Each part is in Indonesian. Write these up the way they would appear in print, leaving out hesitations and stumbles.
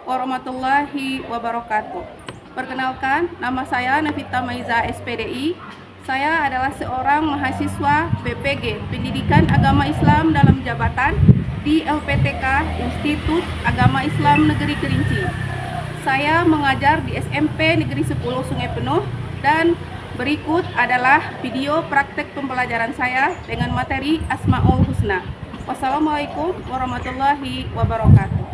warahmatullahi wabarakatuh. Perkenalkan, nama saya Navita Maiza SPDI. Saya adalah seorang mahasiswa BPG Pendidikan Agama Islam dalam Jabatan di LPTK Institut Agama Islam Negeri Kerinci. Saya mengajar di SMP Negeri 10 Sungai Penuh dan berikut adalah video praktek pembelajaran saya dengan materi Asmaul Husna. Wassalamualaikum warahmatullahi wabarakatuh.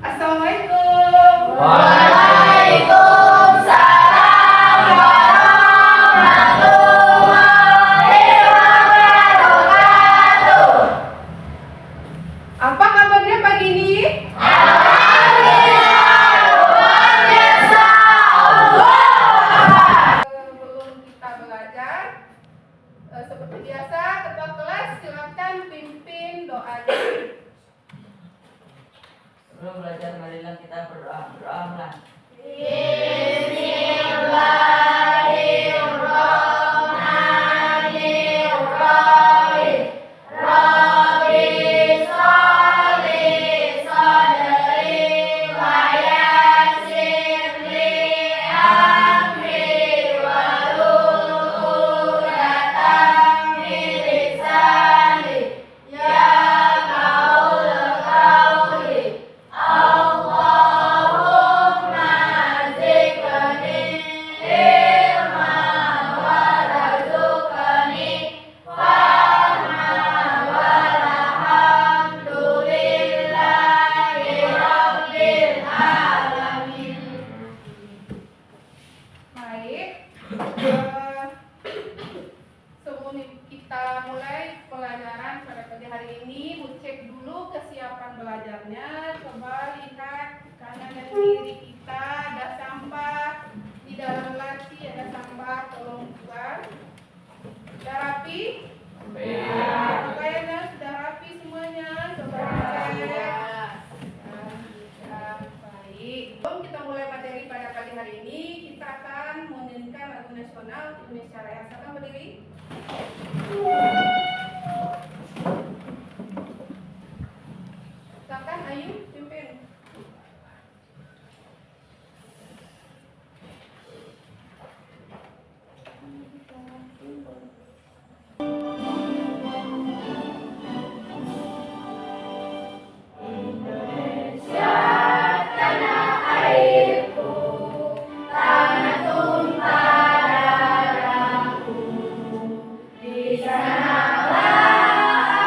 Assalamualaikum. Waalaikumsalam warahmatullahi wabarakatuh. Apa kabarnya pagi ini? Alhamdulillah, luar biasa. Sebelum kita belajar, seperti biasa, ketua kelas silakan pimpin doanya. Sebelum belajar, marilah kita berdoa. Bismillahirrahmanirrahim. Rabbi sholli sadri wa yassir li amri wahlul 'uqdatam min lisani yafqahu qawli. Allahumma zidni ilman warzuqni fahman walhamdulillahi rabbil alamin. Baik. Sebelum kita mulai pelajaran pada pagi hari ini, cek dulu kesiapan belajarnya. Coba lihat kanan dan kiri kita ada sampah, di dalam laci ada sampah, tolong buang. Sudah rapi? Pakaiannya sudah rapi semuanya. Coba dicek. Baik. Sebelum kita mulai materi pada pagi hari ini, kita akan menyanyikan lagu nasional Indonesia Raya. Silakan berdiri. Silakan Ayu pimpin. Indonesia tanah airku, tanah tumpah darahku. Di sanalah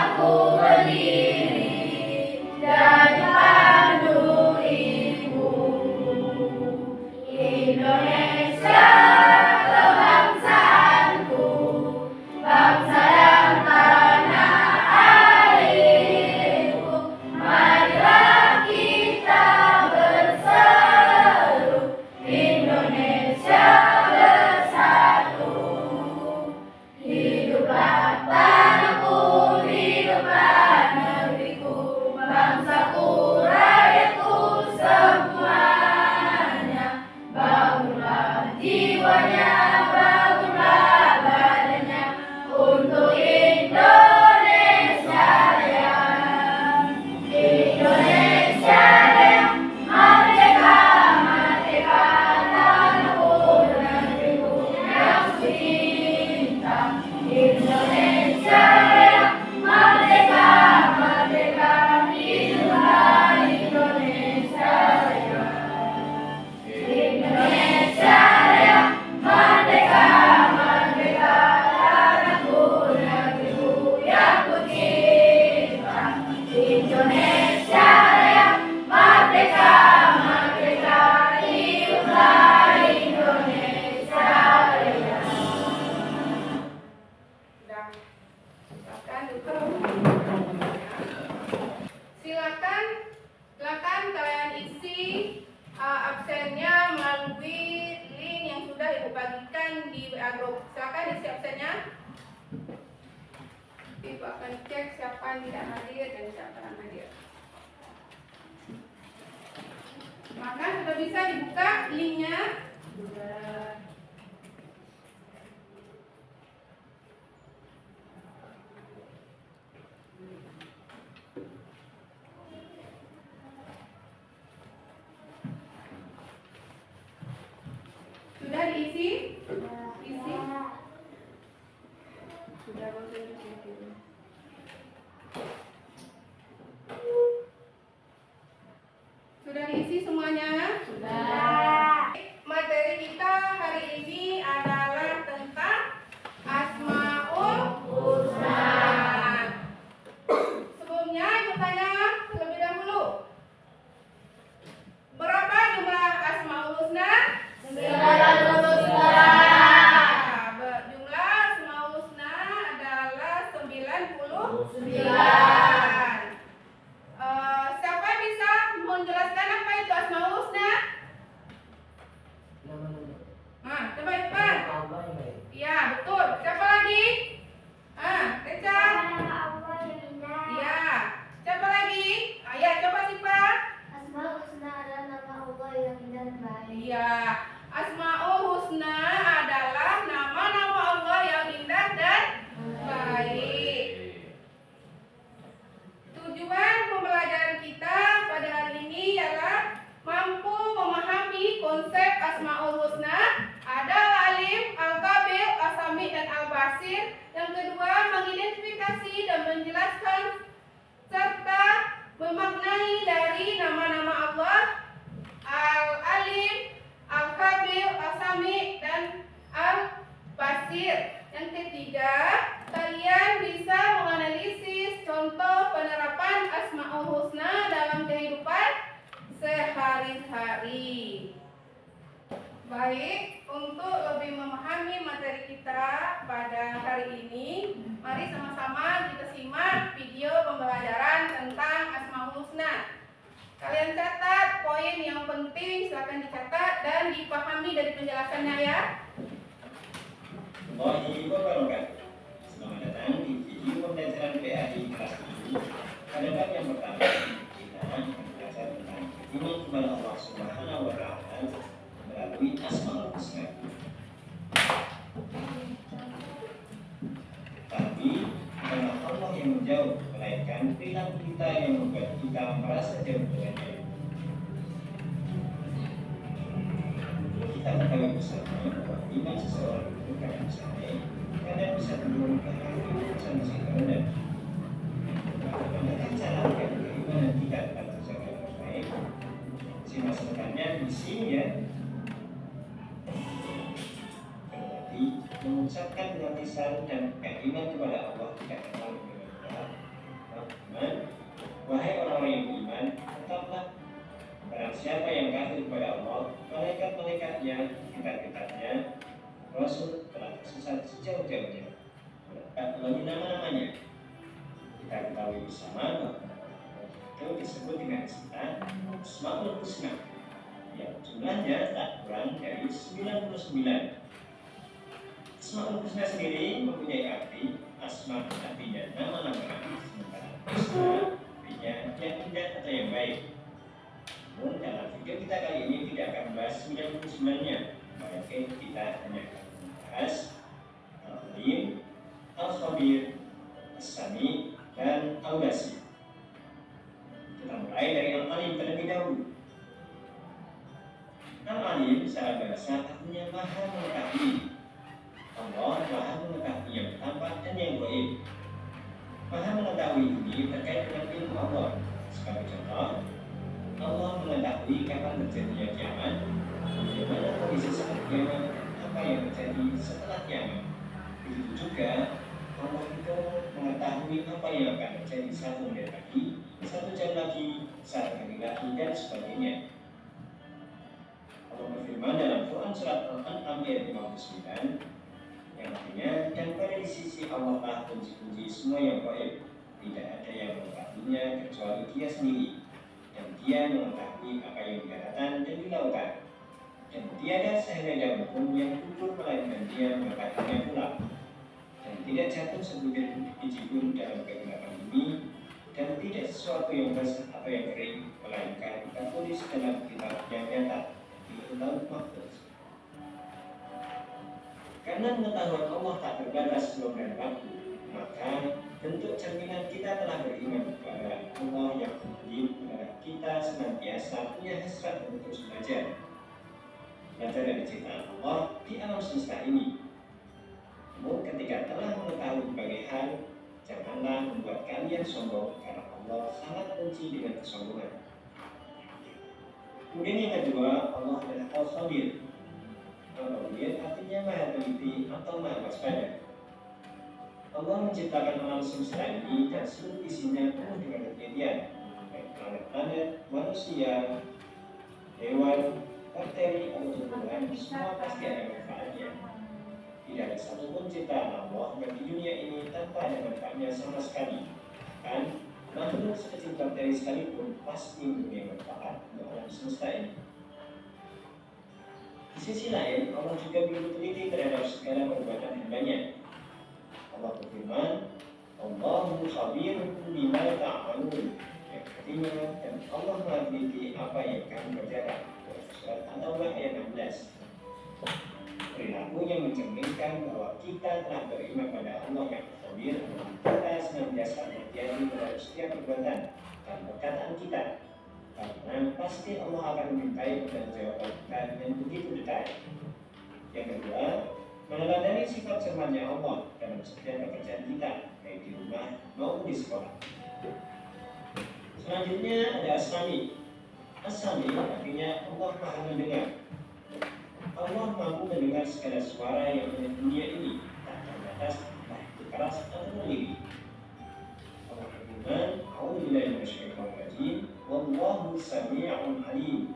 aku berdiri dan dipandu ibu. Indonesia kebangsaanku, bangsa dan tanah airku. Marilah kita berseru, Indonesia bersatu. Hiduplah tanahku, hiduplah negeriku, bangsaku, rakyatku semuanya. Bangunlah jiwanya, bangunlah badannya untuk Indonesia Raya. Indonesia Raya, merdeka, merdeka, tanahku, negeriku yang kucinta. Indonesia Raya, merdeka, merdeka, hiduplah Indonesia Raya. Indonesia Raya, merdeka, merdeka, tanahku, negeriku yang kucinta. Indonesia Raya, merdeka, merdeka, hiduplah Indonesia Raya. Sudah. Silakan duduk. Silakan kalian isi absennya melalui link yang sudah Ibu bagikan di WA group. Silakan isi absennya. Ibu akan cek siapa yang tidak hadir dan siapa yang hadir. Maka sudah bisa dibuka linknya. Sudah. diisi? Isi. Sudah bahasa Inggris. Sudah diisi semuanya? Sudah. Materi kita hari ini adalah tentang Asmaul Husna. Sebelumnya ibu tanya terlebih dahulu. Berapa jumlah Asmaul Husna? 99. Jumlah Asmaul Husna adalah 99. Siapa yang bisa menjelaskan apa itu Asmaul Husna? Nah, coba cepat. Allah yang baik. Iya, betul. Siapa lagi? Reca. Allah yang indah. Iya. Siapa lagi? Ya, coba sifat. Asmaul Husna adalah nama Allah yang indah dan baik. Iya. Asmaul Husna adalah nama-nama Allah yang indah dan baik. Tujuan pembelajaran kita pada hari ini ialah mampu memahami konsep Asmaul Husna, ada Al-Alim, Al-Qabil, As-Sami, dan Al-Basir. Yang kedua, mengidentifikasi dan menjelaskan serta memaknai dari nama-nama Allah, Al-Alim, Al-Qabil, As-Sami, dan Al-Basir. Yang ketiga, kalian bisa menganalisis contoh penerapan Asmaul Husna dalam kehidupan sehari-hari. Baik, untuk lebih memahami materi kita pada hari ini, mari sama-sama kita simak video pembelajaran tentang Asmaul Husna. Kalian catat poin yang penting, silakan dicatat dan dipahami dari penjelasannya ya. Warahmatullahi wabarakatuh. Selamat datang di video pembelajaran PAI kelas 7. Pada bab yang pertama, kita akan belajar tentang iman kepada Allah Subhanahu wa Ta'ala melalui Asmaul Husna. Tapi bukanlah Allah yang menjauh, melainkan perilaku kita yang membuat kita merasa jauh dengannya. Kita ketahui bersama bahwa iman seseorang itu kadang bisa turun ke hati urusan masih terendah. Bagaimana cara agar keimanan kita tetap terjaga dengan baik? Dimaksudkannya di sini ya. Berarti mengucapkan dengan lisan dan beriman kepada Allah tidak terlalu berat. Namun, wahai orang-orang yang beriman, tetaplah barang siapa yang kafir kepada Allah, malaikat-malaikatnya, kitab-kitabnya, Rasul telah tersesat sejauh-jauhnya. Melalui nama-namanya, kita ketahui bersama bahwa itu disebut dengan istilah Asmaul Husna, yang jumlahnya tak kurang dari 99. Asmaul Husna sendiri mempunyai arti asma artinya nama-nama, sementara husna artinya yang indah atau yang baik. Namun dalam video kita kali ini tidak akan membahas 99-nya, melainkan kita hanya akan membahas Al-Alim, Al-Khabir, As-Sami, dan Al-Basir. Kita mulai dari Al-Alim terlebih dahulu. Al-Alim secara bahasa artinya maha mengetahui. Allah maha mengetahui yang tampak dan yang gaib. Maha mengetahui ini terkait dengan ilmu Allah. Sebagai contoh, Allah mengetahui kapan terjadinya kiamat, bagaimana kondisi saat kiamat, apa yang terjadi setelah kiamat. Begitu juga Allah itu mengetahui apa yang akan terjadi 1 menit lagi, 1 jam lagi, 1 hari lagi, dan sebagainya. Allah berfirman dalam Quran surat Al-An'am ayat 59, yang artinya, dan pada di sisi Allah lah kunci-kunci semua yang gaib, tidak ada yang mengetahuinya kecuali Dia sendiri. Dan Dia mengetahui apa yang di daratan dan di lautan. Dan tiada sehelai pun yang gugur melainkan Dia mengetahuinya pula. Dan tidak jatuh sebutir biji pun dalam kegelapan bumi, dan tidak sesuatu yang basah atau yang kering, melainkan tertulis dalam kitab yang nyata di Lauh Mahfuz. Karena pengetahuan Allah tak terbatas ruang dan waktu, maka bentuk cerminan kita telah beriman kepada Allah yang wajib adalah kita senantiasa punya hasrat untuk terus belajar. belajar dari ciptaan Allah di alam semesta ini. Namun ketika telah mengetahui berbagai hal, janganlah membuat kalian sombong, karena Allah sangat benci dengan kesombongan. Kemudian yang kedua, Allah adalah Al-Khabir. Al-Khabir artinya maha teliti atau maha waspada. Allah menciptakan alam semesta ini dan seluruh isinya penuh dengan ketelitian, baik planet-planet, manusia, hewan, bakteri, atau tumbuhan, semua pasti ada manfaatnya. Tidak ada satupun ciptaan Allah bagi dunia ini tanpa ada manfaatnya sama sekali. Kan, makhluk sekecil bakteri sekalipun pasti mempunyai manfaat untuk alam semesta ini. Di sisi lain, Allah juga begitu teliti terhadap segala perbuatan hambanya. Allah berfirman, Allahu khabirun bima ta'malun. Yang artinya, dan Allah meneliti apa yang kamu kerjakan. Surat An-Taubah ayat 16. Perilaku yang mencerminkan bahwa kita telah beriman pada Allah yang khabir, kita senantiasa berhati-hati terhadap setiap perbuatan dan perkataan kita. Karena pasti Allah akan memintai pertanggungjawaban kita dengan begitu detail. Yang kedua, meneladani sifat firman-Nya Allah dalam setiap pekerjaan kita, baik di rumah maupun di sekolah. Selanjutnya ada As-Sami. As-Sami artinya Allah Maha mendengar. Allah mampu mendengar segala suara yang ada di dunia ini, tak terbatas, baik keras atau mendiri. Allah berfirman, A'udzubillahi minasyaitonir rajim, wallahu sami'un alim.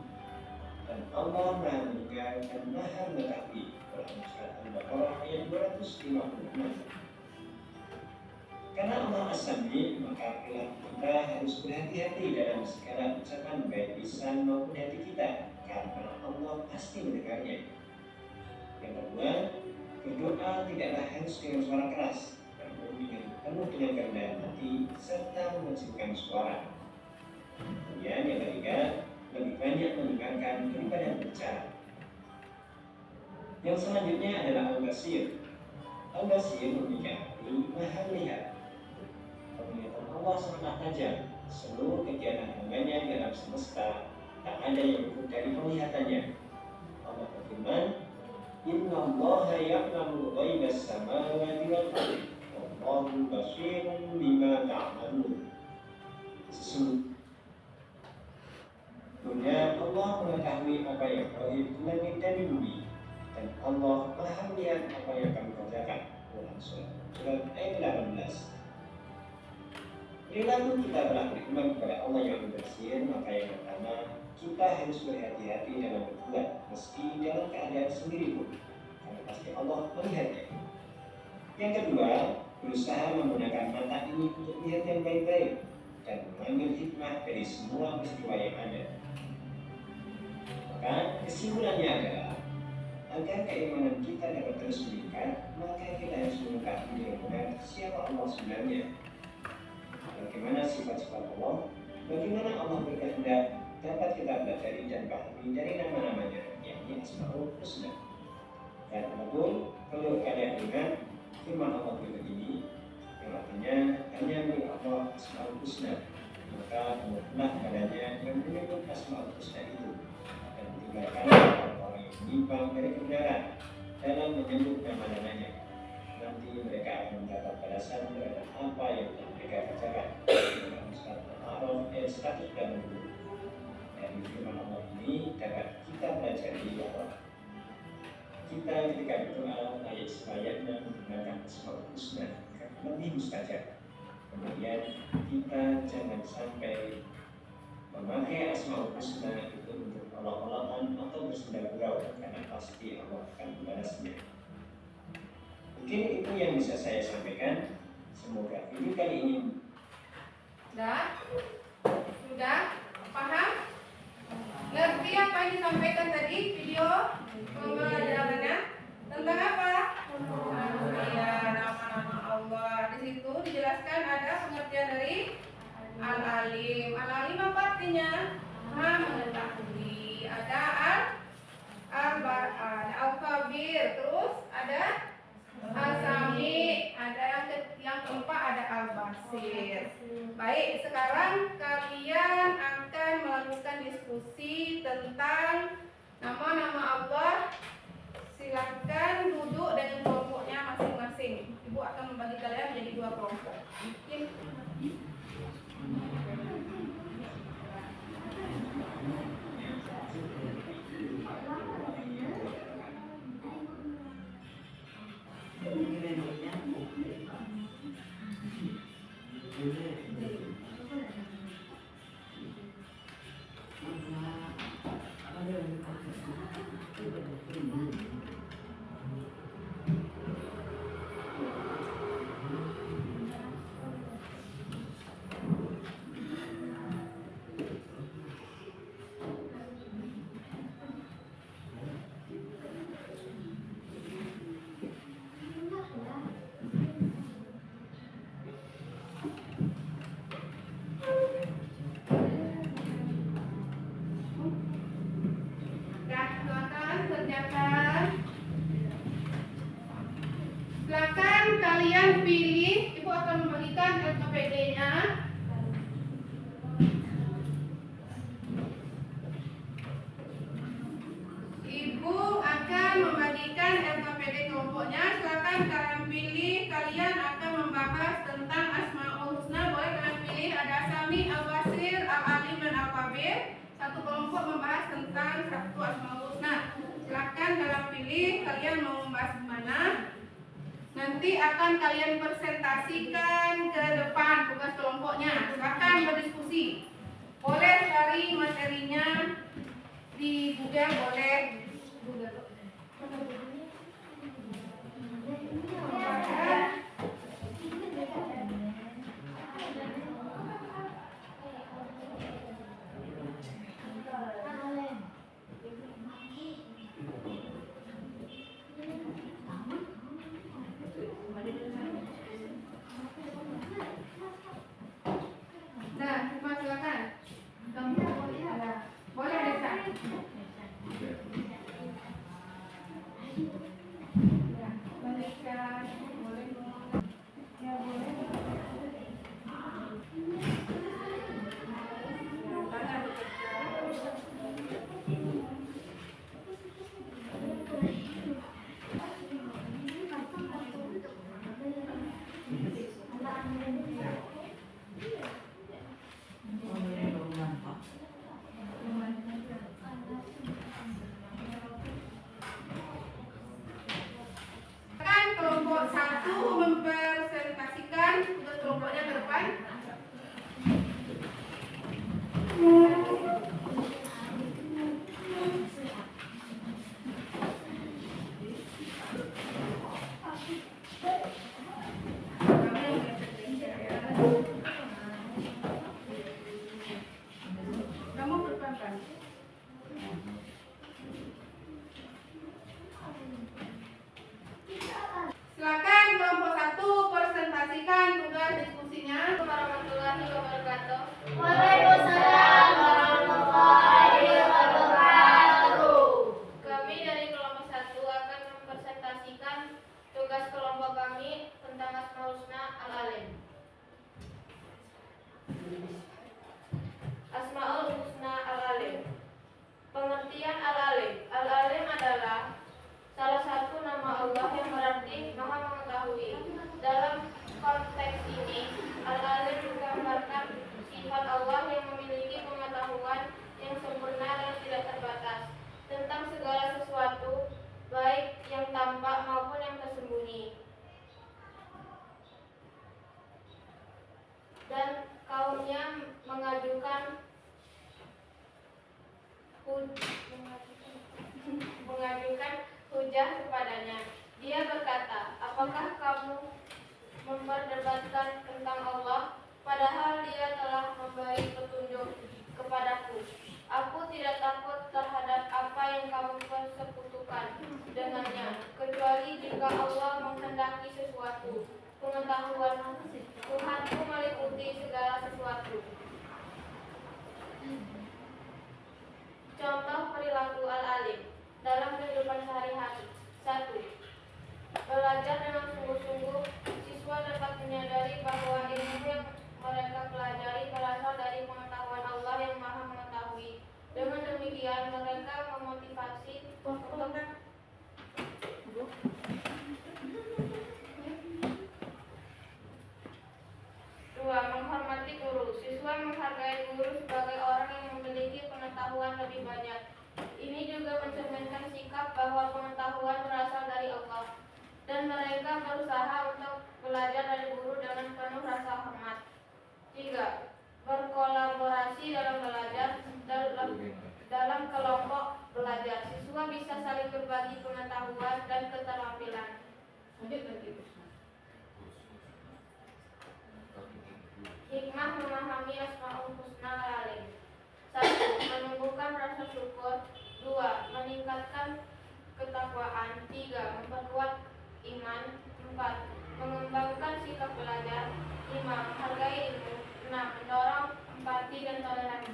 Dan Allah Maha mendengar dan Maha mengetahui. Surat Al-Baqarah ayat 256. Karena Allah As-Sami, maka kita harus berhati-hati dalam segala ucapan baik lisan maupun hati kita, karena Allah pasti mendengarnya. Yang kedua, berdoa tidaklah harus dengan suara keras, namun penuh dengan kerendahan hati serta mengecilkan suara. Kemudian yang ketiga, lebih banyak mendengarkan daripada berbicara. Yang selanjutnya adalah Al-Basir. Al-Basir memiliki Maha melihat. Penglihatan Allah sangat tajam. Seluruh kegiatan hambanya di alam semesta tak ada yang luput dari penglihatannya. Allah berfirman, Inna Allaha ya'lamu ghaibas samawati wal ardi, wallahu basirun bima ta'malun. Sesungguhnya Allah mengetahui apa yang gaib di langit dan di bumi, dan Allah Maha melihat apa yang kami kerjakan. Surat ayat 18. Perilaku kita telah beriman kepada Allah yang bersih, maka yang pertama, kita harus berhati-hati dalam berbuat, meski dalam keadaan sendiri pun, karena pasti Allah melihatnya. Yang kedua, berusaha menggunakan mata ini untuk melihat yang baik-baik dan mengambil hikmah dari semua peristiwa yang ada. Maka kesimpulannya adalah, agar keimanan kita dapat terus meningkat, maka kita harus mengetahui dengan benar siapa Allah sebenarnya. Bagaimana sifat-sifat Allah, bagaimana Allah berkehendak, dapat kita pelajari dan pahami dari nama-namanya, yakni Asmaul Husna. Dan apapun perlu kalian ingat firman Allah berikut ini, yang artinya hanya milik Allah Asmaul Husna, maka tunduklah padanya yang menyebut Asmaul Husna itu, dan tinggalkan orang yang menyimpang dari kebenaran dalam menyebut nama-namanya. Nanti mereka akan mendapat balasan terhadap apa yang telah mereka kerjakan. Surat Al-A'raf ayat 120. Dari firman Allah ini dapat kita pelajari bahwa kita ketika berdoa layak selayaknya menggunakan Asmaul Husna lebih mustajab. Kemudian kita jangan sampai memakai Asmaul Husna itu untuk olok-olokan atau bersenda gurau, karena pasti Allah akan membalasnya. Mungkin itu yang bisa saya sampaikan. Semoga video kali ini Sudah? Paham? Ngerti apa yang disampaikan tadi video pembelajarannya? Tentang apa? Ya, nama-nama Allah. Di situ dijelaskan ada pengertian dari Al-Alim. Al-Alim apa artinya? Maha mengetahui. Ada Al-Khabir, terus ada Al-Sami, ada yang keempat ada Al-Basir. Baik, sekarang kalian akan melakukan diskusi tentang nama-nama Allah pilih, Ibu akan membagikan LKPD-nya. Ibu akan membagikan LKPD kelompoknya. Silakan kalian pilih. Kalian akan membahas tentang Asmaul Husna. Boleh kalian pilih. Ada Sami, Al-Basir, Al-Alim, dan Al-Kabir. Satu kelompok membahas tentang satu Asmaul Husna. Silakan kalian pilih. Kalian mau membahas di mana? Nanti akan kalian presentasikan ke depan tugas kelompoknya. Silakan berdiskusi. Boleh cari materinya di Google, boleh. Nah, Mas, silakan. Boleh Desa. Balikkan, boleh. Ya, boleh. Tangan Kan kelompok 1 mempresentasikan tugas kelompoknya ke depan. Kamu berperan. Silakan kelompok 1 presentasikan tugas diskusinya. Warahmatullahi wabarakatuh. Waalaikumsalam warahmatullahi wabarakatuh. Kami dari kelompok 1 akan mempresentasikan tugas kelompok kami tentang Asmaul Husna Al-Alim. Asmaul Husna Al-Alim. Pengertian Al-Alim. Al-Alim adalah salah satu nama Allah yang berarti Maha Mengetahui. Dalam konteks ini, Al-Alim menggambarkan sifat Allah yang memiliki pengetahuan yang sempurna dan tidak terbatas tentang segala sesuatu, baik yang tampak maupun yang tersembunyi. Dan kaumnya mengajukan hujah kepadanya. Dia berkata, apakah kamu memperdebatkan tentang Allah, padahal Dia telah memberi petunjuk kepadaku. Aku tidak takut terhadap apa yang kamu persekutukan dengannya, kecuali jika Allah menghendaki sesuatu. Pengetahuan Tuhanku meliputi segala sesuatu. Contoh perilaku al-alim dalam kehidupan sehari-hari. 1. Belajar dengan sungguh-sungguh, siswa dapat menyadari bahwa ilmu yang mereka pelajari berasal dari pengetahuan Allah yang Maha Mengetahui. Dengan demikian, mereka memotivasi untuk menghormati guru. Siswa menghargai guru sebagai orang yang memiliki pengetahuan lebih banyak. Ini juga mencerminkan sikap bahwa pengetahuan berasal dari Allah, dan mereka berusaha untuk belajar dari guru dengan penuh rasa hormat. 3. Berkolaborasi dalam belajar. Dalam kelompok belajar, siswa bisa saling berbagi pengetahuan dan keterampilan. Hikmah memahami Asmaul Husna Al-Alim. 1. Menumbuhkan rasa syukur. 2. Meningkatkan ketakwaan. 3. Memperkuat iman. 4. Mengembangkan sikap belajar. 5. Menghargai ilmu. 6. Mendorong empati dan toleransi.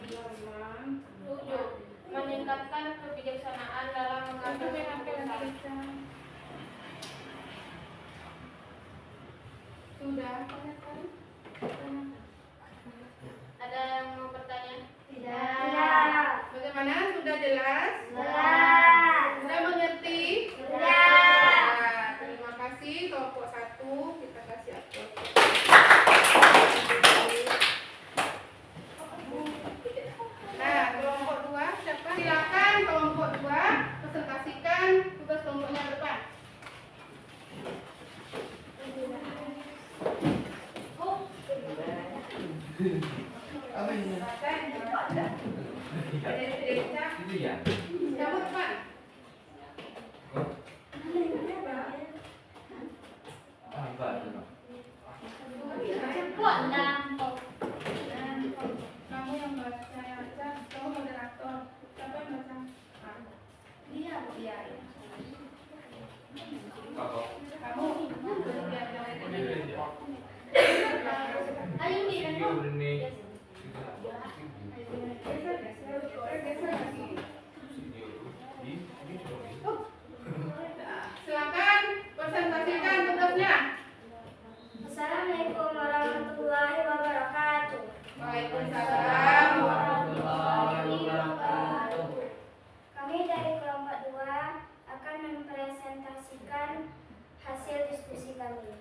7. Meningkatkan kebijaksanaan dalam mengambil keputusan. Sudah. Ada yang mau bertanya? Tidak. Bagaimana? Sudah jelas? Jelas. Sudah mengerti? Sudah. Nah, terima kasih kelompok 1 kita kasih aplaus. Nah, kelompok 2 siapa? Silakan kelompok 2 presentasikan tugas kelompoknya ke depan. Kamu depan. Kamu yang baca, yang baca, kamu moderator. Siapa yang baca? Dia. Kamu. Ayo nih, Silakan presentasikan tugasnya. Assalamualaikum warahmatullahi wabarakatuh. Waalaikumsalam. Kami dari kelompok 2 akan mempresentasikan hasil diskusi kami.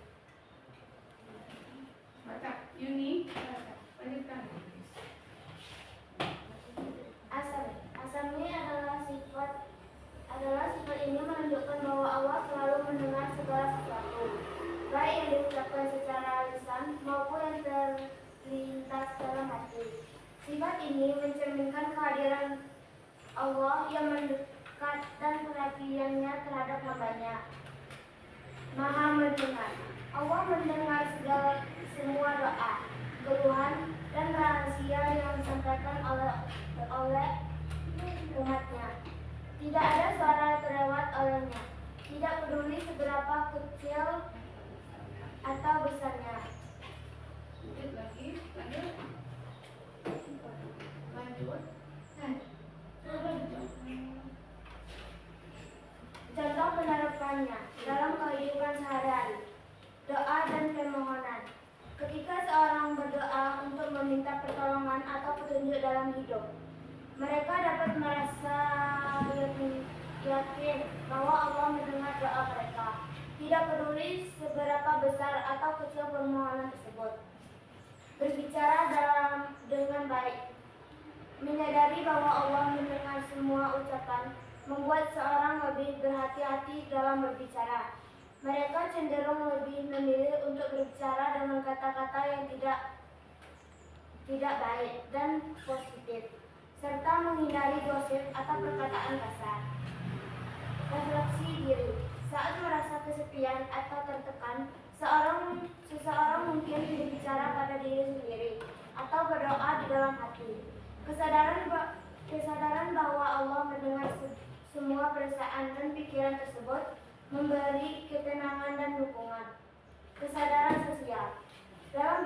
Baca, Yuni. Lanjutkan. Asam ini adalah sifat ini menunjukkan bahwa Allah selalu mendengar segala sesuatu, baik yang diucapkan secara lisan maupun yang terlintas dalam hati. Sifat ini mencerminkan kehadiran Allah yang mendekat dan perhatiannya terhadap hambanya. Maha mendengar. Allah mendengar semua doa, keluhan, dan rahasia yang disampaikan oleh umatnya. Tidak ada suara terlewat olehnya. Tidak peduli seberapa kecil atau besarnya. Lanjut lagi. Lanjut. Contoh penerapannya dalam kehidupan sehari-hari. Doa dan permohonan. Ketika seorang berdoa untuk meminta pertolongan atau petunjuk dalam hidup, mereka dapat merasa yakin bahwa Allah mendengar doa mereka. Tidak peduli seberapa besar atau kecil permohonan tersebut. Berbicara dengan baik. Menyadari bahwa Allah mendengar semua ucapan membuat seorang lebih berhati-hati dalam berbicara. Mereka cenderung lebih memilih untuk berbicara dengan kata-kata yang tidak baik dan positif, serta menghindari gosip atau perkataan kasar. Refleksi diri. Saat merasa kesepian atau tertekan, seseorang mungkin berbicara pada diri sendiri atau berdoa di dalam hati. Kesadaran bahwa Allah mendengar semua perasaan dan pikiran tersebut memberi ketenangan dan dukungan. Kesadaran sosial. Dalam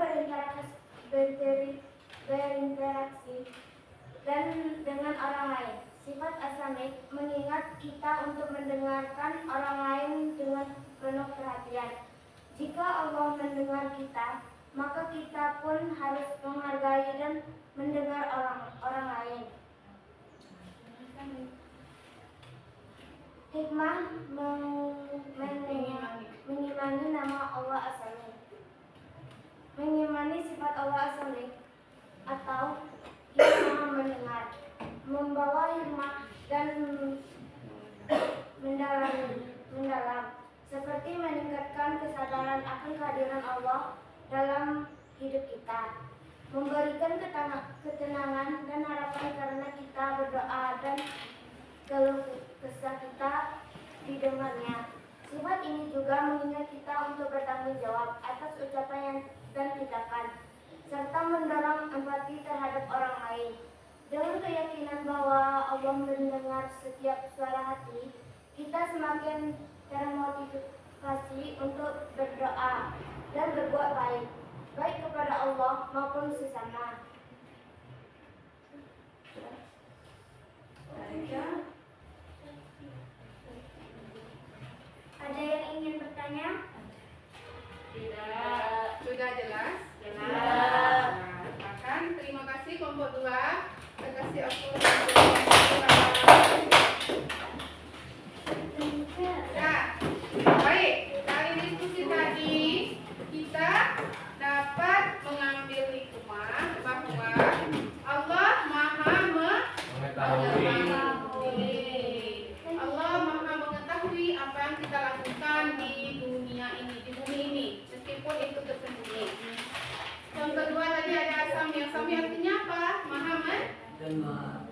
berinteraksi dan dengan orang lain. Sifat asamik mengingat kita untuk mendengarkan orang lain dengan penuh perhatian. Jika Allah mendengar kita, maka kita pun harus menghargai dan mendengar orang lain. Hikmah mengimani nama Allah As-Samik. Mengimani sifat Allah As-Samik atau yang Maha mendengar membawa hikmah dan mendalam seperti meningkatkan kesadaran akan kehadiran Allah dalam hidup kita, memberikan ketenangan dan harapan karena kita berdoa dan keluh kesah kita didengarnya. Sifat ini juga mengingat kita untuk bertanggung jawab atas ucapan dan tindakan, serta mendorong empati terhadap orang lain. Dengan keyakinan bahwa Allah mendengar setiap suara hati, kita semakin termotivasi untuk berdoa dan berbuat baik, baik kepada Allah maupun sesama. Ada yang ingin bertanya? Sudah jelas? Jelas. Makan. Terima kasih kelompok 2. Terima kasih aku. Ya, baik. Dari diskusi tadi kita dapat mengambil hikmah bahwa Allah Maha Allah Maha mengetahui apa yang kita lakukan di dunia ini, di bumi ini, meskipun itu tersembunyi. Yang kedua tadi ada asami. Asami artinya apa? Maha mendengar.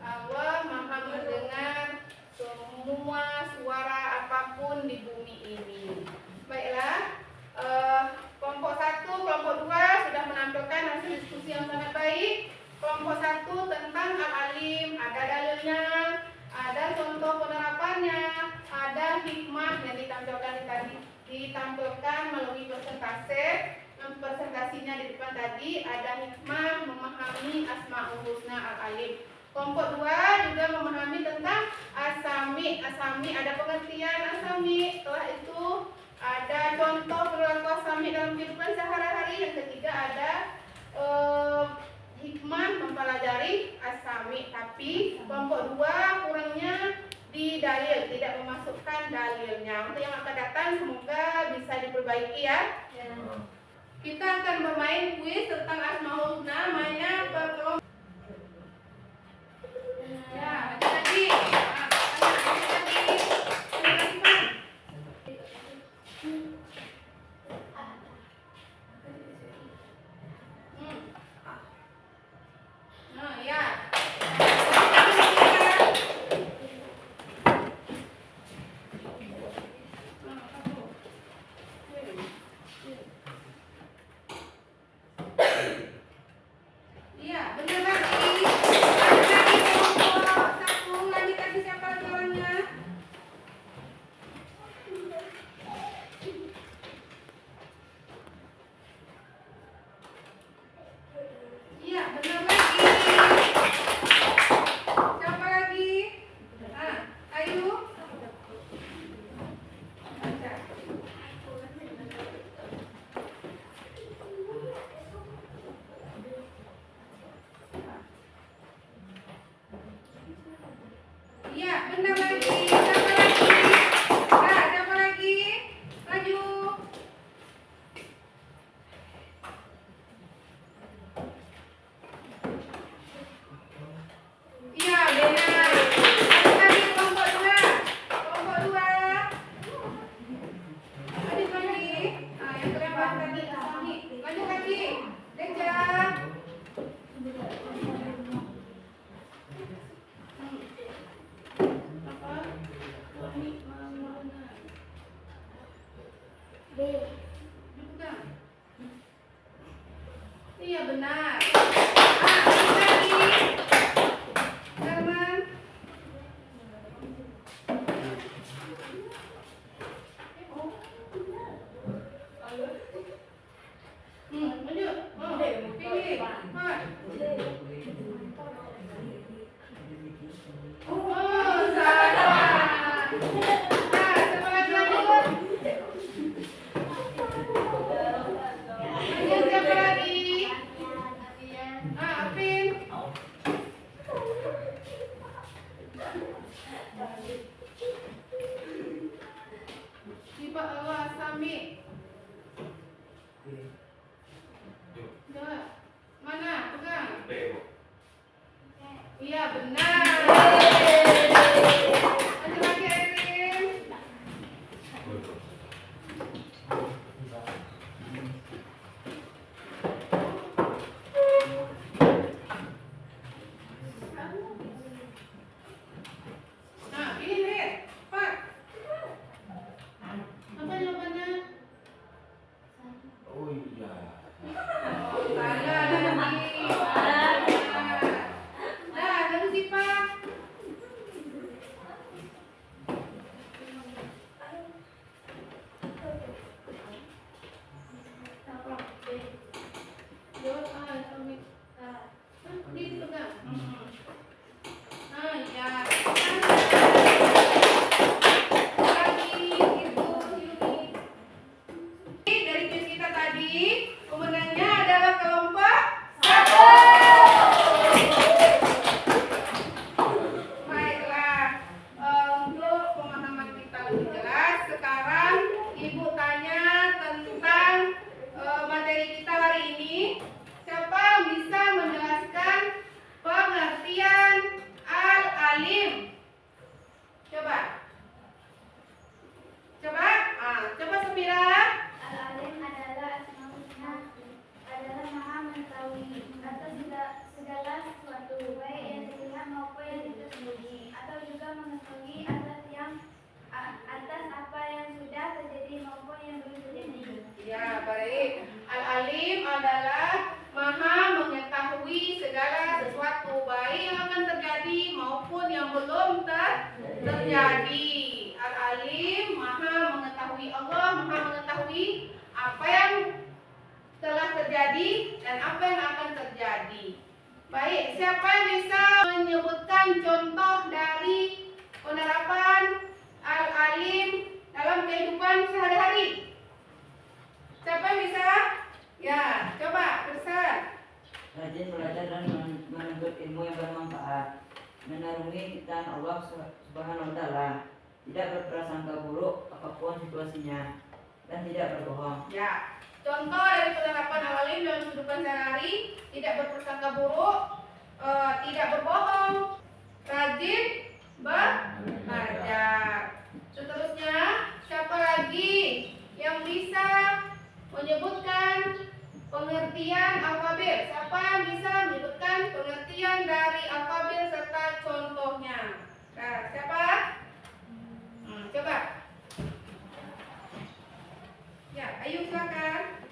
Allah Maha mendengar semua suara apapun di bumi ini. Baiklah, kelompok 1, kelompok 2 sudah menampilkan hasil diskusi yang sangat baik. Kelompok 1 tentang Al-Alim, ada dalilnya, ada contoh penerapannya, ada hikmah yang ditampilkan melalui persentase. Presentasinya di depan tadi ada hikmah memahami Asmaul Husna Al-Alim. Kelompok 2 juga memahami tentang asami. Asami ada pengertian asami. Setelah itu ada contoh perilaku asami dalam kehidupan sehari-hari. Yang ketiga ada hikmah mempelajari asami. Tapi kelompok 2 kurangnya di dalil, tidak memasukkan dalilnya. Untuk yang akan datang semoga bisa diperbaiki ya. Kita akan bermain kuis tentang Asmaul Husna, mainnya per kelompok. Ya, lagi. Nah, ya. Iya, benar lagi. Lagi kelompok 1, lagi tadi siapa lagi orangnya? Iya, benar lagi. Siapa lagi? Ah, Ayu. Baca. Iya, benar lagi. Siapa lagi? Nah, siapa lagi? Maju. Iya, benar. Lanjut lagi kelompok 2. Kelompok 2. Lanjut lagi. Nah, yang kelewat tadi Asami. Lanjut lagi. Deja. Apa? B. Dipegang. Iya, benar. Ah, lanjut lagi. Herman. Lanjut. Oh, pilih. Mat. Oh, salah. Nah, siapa lagi lanjut? Lanjut siapa lagi? Ah, Apin. Sifat Allah Asami. Coba. Mana? Pegang. Iya, benar. Lanjut lagi, Erin. Nah, ini lihat. Pak. Apa jawabannya? Oh iya. Salah lagi. Nah, terus Sipa. terjadi. Al-Alim, Maha mengetahui. Allah Maha mengetahui apa yang telah terjadi dan apa yang akan terjadi. Baik, siapa yang bisa menyebutkan contoh dari penerapan Al-Alim dalam kehidupan sehari-hari? Siapa yang bisa? Ya, coba besar. Rajin belajar dan menuntut ilmu yang bermanfaat, menaungi ciptaan Allah Subhanahu wa Ta'ala, tidak berprasangka buruk apapun situasinya, dan tidak berbohong. Ya, contoh dari penerapan Al-Alim dalam kehidupan sehari-hari: tidak berprasangka buruk, tidak berbohong, rajin belajar. Seterusnya, siapa lagi yang bisa menyebutkan pengertian alfabet? Siapa yang bisa menyebutkan pengertian dari alfabet serta contohnya? Nah, siapa? Coba. Ya, ayo silakan.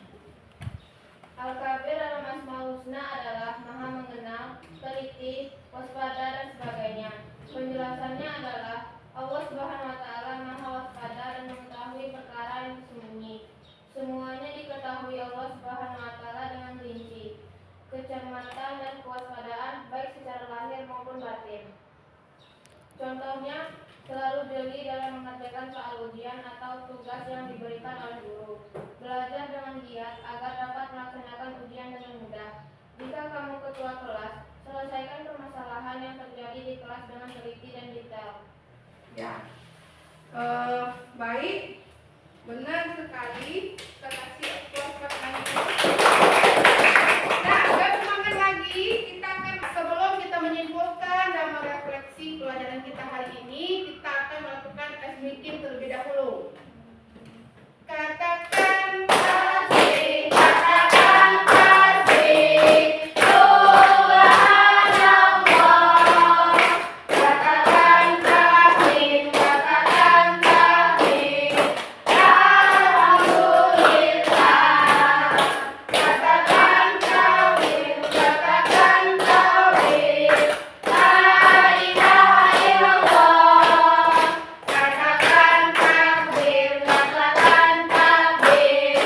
Al-Kabir dalam Asmaul Husna adalah Maha mengenal, teliti, waspada, dan sebagainya. Penjelasannya adalah Allah Subhanahu wa Ta'ala Maha waspada dan mengetahui perkara yang tersembunyi. Semuanya diketahui Allah Subhanahu wa Ta'ala dengan rinci. Kecermatan dan kewaspadaan baik secara lahir maupun batin. Contohnya, selalu jeli dalam mengerjakan soal ujian atau tugas yang diberikan oleh guru. Belajar dengan giat agar dapat melaksanakan ujian dengan mudah. Jika kamu ketua kelas, selesaikan permasalahan yang terjadi di kelas dengan teliti dan detail. Ya, baik, benar sekali. Kita kasih applause pertanyaan itu. Nah, dan semangat lagi. Kita akan, sebelum kita menyimpulkan dan merefleksi pelajaran kita hari ini, kita akan melakukan tes meeting terlebih dahulu. Katakan kasih, katakan kasih, Subhanallah. Katakan kasih, katakan kasih, Alhamdulillah. Katakan kasih, katakan kasih, la ilaha illallah. Katakan takbir, katakan takbir,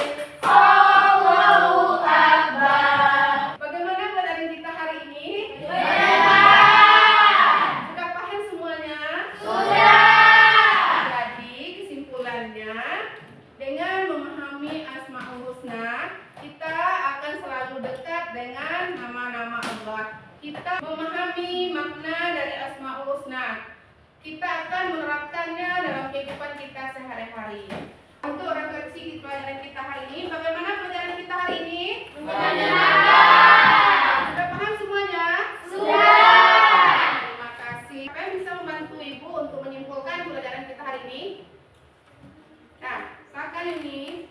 Allahu Akbar. Bagaimana pelajaran kita hari ini? Sudah paham semuanya? Sudah. Jadi kesimpulannya, dengan memahami Asmaul Husna, kita akan selalu dekat dengan nama-nama Allah. Kita memahami makna dari Asmaul Husna, kita akan menerapkannya dalam kehidupan kita sehari-hari. Untuk refleksi di pelajaran kita hari ini, bagaimana pelajaran kita hari ini? Menyenangkan. Sudah paham semuanya? Sudah. Terima kasih. Siapa yang bisa membantu Ibu untuk menyimpulkan pelajaran kita hari ini? Nah, silakan ini.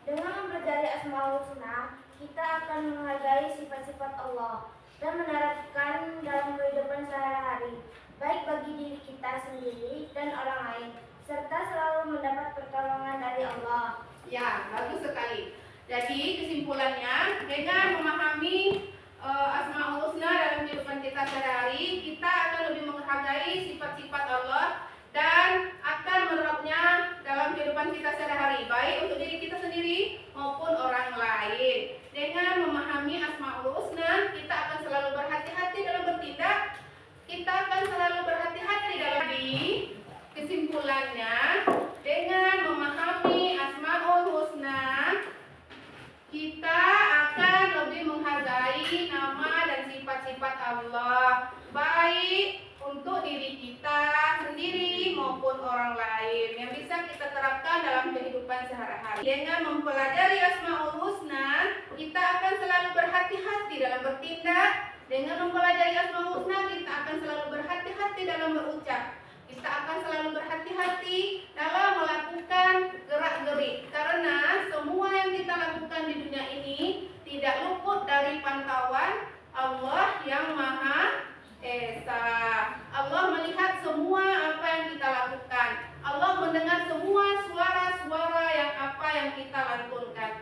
Dengan mempelajari Asmaul Husna, kita akan menghargai sifat-sifat Allah dan menerapkan dalam kehidupan sehari-hari, baik bagi diri kita sendiri dan orang lain, serta selalu mendapat pertolongan dari Allah. Ya, bagus sekali. Jadi kesimpulannya, dengan memahami Asmaul Husna dalam kehidupan kita sehari-hari, kita akan lebih menghargai sifat-sifat Allah dan akan menerapnya dalam kehidupan kita sehari-hari, baik untuk diri kita sendiri maupun orang lain. Dengan memahami Asmaul Husna, kita akan selalu berhati-hati dalam bertindak. Kita akan selalu berhati-hati dalam kesimpulannya, dengan memahami Asmaul Husna, kita akan lebih menghargai nama dan sifat-sifat Allah, baik untuk diri kita sendiri maupun orang lain, yang bisa kita terapkan dalam kehidupan sehari-hari. Dengan mempelajari Asmaul Husna, kita akan selalu berhati-hati dalam bertindak. Dengan mempelajari Asmaul Husna, kita akan selalu berhati-hati dalam berucap. Kita akan selalu berhati-hati dalam melakukan gerak-gerik, karena semua yang kita lakukan di dunia ini tidak luput dari pantauan Allah yang Maha Esa. Allah melihat semua apa yang kita lakukan. Allah mendengar semua suara-suara yang kita lantunkan.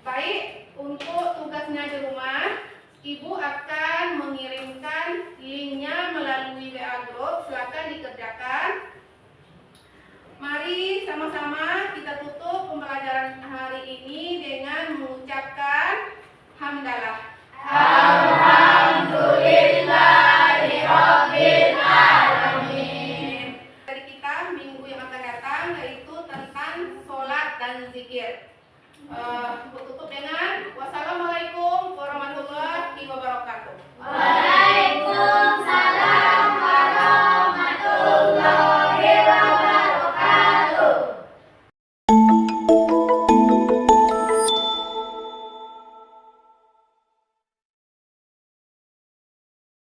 Baik, untuk tugasnya di rumah, Ibu akan akan mengirimkan linknya melalui WA Group. Silakan dikerjakan. Mari sama-sama kita tutup pembelajaran hari ini dengan mengucapkan hamdalah.